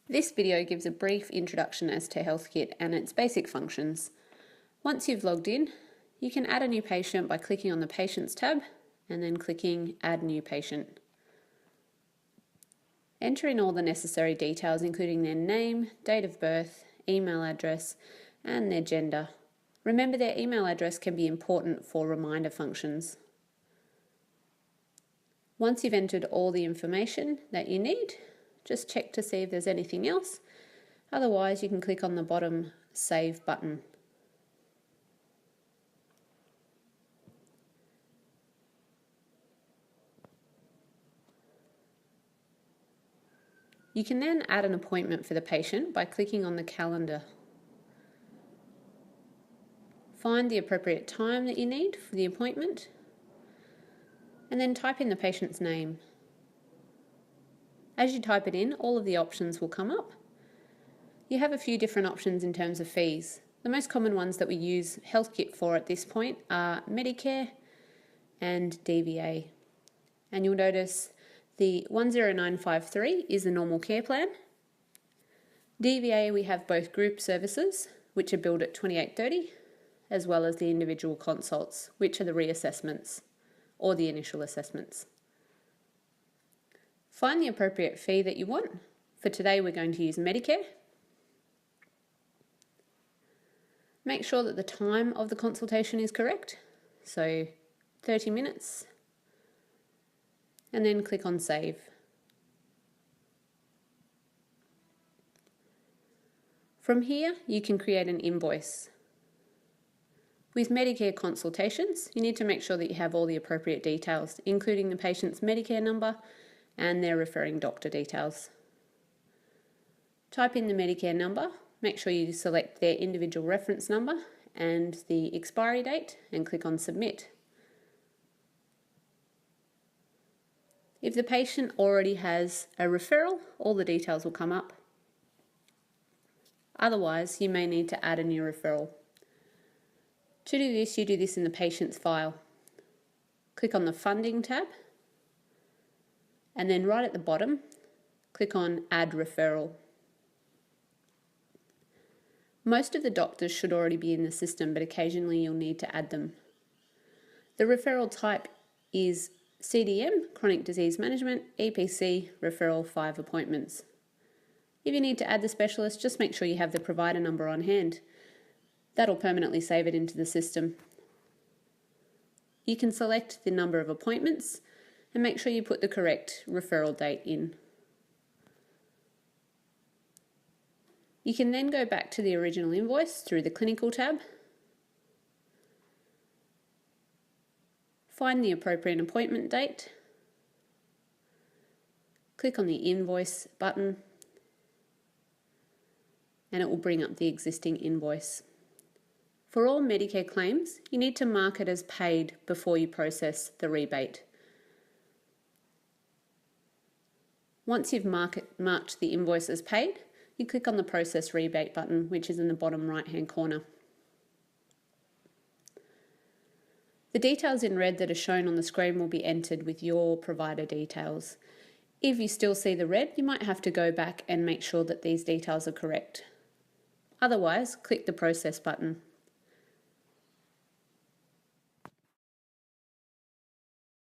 This video gives a brief introduction as to Healthkit and its basic functions. Once you've logged in, you can add a new patient by clicking on the Patients tab and then clicking Add New Patient. Enter in all the necessary details including their name, date of birth, email address and their gender. Remember, their email address can be important for reminder functions. Once you've entered all the information that you need, just check to see if there's anything else. Otherwise, you can click on the bottom Save button. You can then add an appointment for the patient by clicking on the calendar. Find the appropriate time that you need for the appointment, and then type in the patient's name. As you type it in, all of the options will come up. You have a few different options in terms of fees. The most common ones that we use Healthkit for at this point are Medicare and DVA. And you'll notice the 10953 is the normal care plan. DVA, we have both group services, which are billed at $28.30, as well as the individual consults, which are the reassessments or the initial assessments. Find the appropriate fee that you want. For today, we're going to use Medicare. Make sure that the time of the consultation is correct, so 30 minutes, and then click on Save. From here, you can create an invoice. With Medicare consultations, you need to make sure that you have all the appropriate details, including the patient's Medicare number and their referring doctor details. Type in the Medicare number, make sure you select their individual reference number and the expiry date and click on Submit. If the patient already has a referral, all the details will come up. Otherwise, you may need to add a new referral. To do this, you do this in the patient's file. Click on the Funding tab, and then right at the bottom, click on Add Referral. Most of the doctors should already be in the system, but occasionally you'll need to add them. The referral type is CDM, Chronic Disease Management, EPC, Referral 5 appointments. If you need to add the specialist, just make sure you have the provider number on hand. That'll permanently save it into the system. You can select the number of appointments and make sure you put the correct referral date in. You can then go back to the original invoice through the Clinical tab, find the appropriate appointment date, click on the Invoice button, and it will bring up the existing invoice. For all Medicare claims, you need to mark it as paid before you process the rebate. Once you've marked the invoice as paid, you click on the Process Rebate button, which is in the bottom right-hand corner. The details in red that are shown on the screen will be entered with your provider details. If you still see the red, you might have to go back and make sure that these details are correct. Otherwise, click the Process button.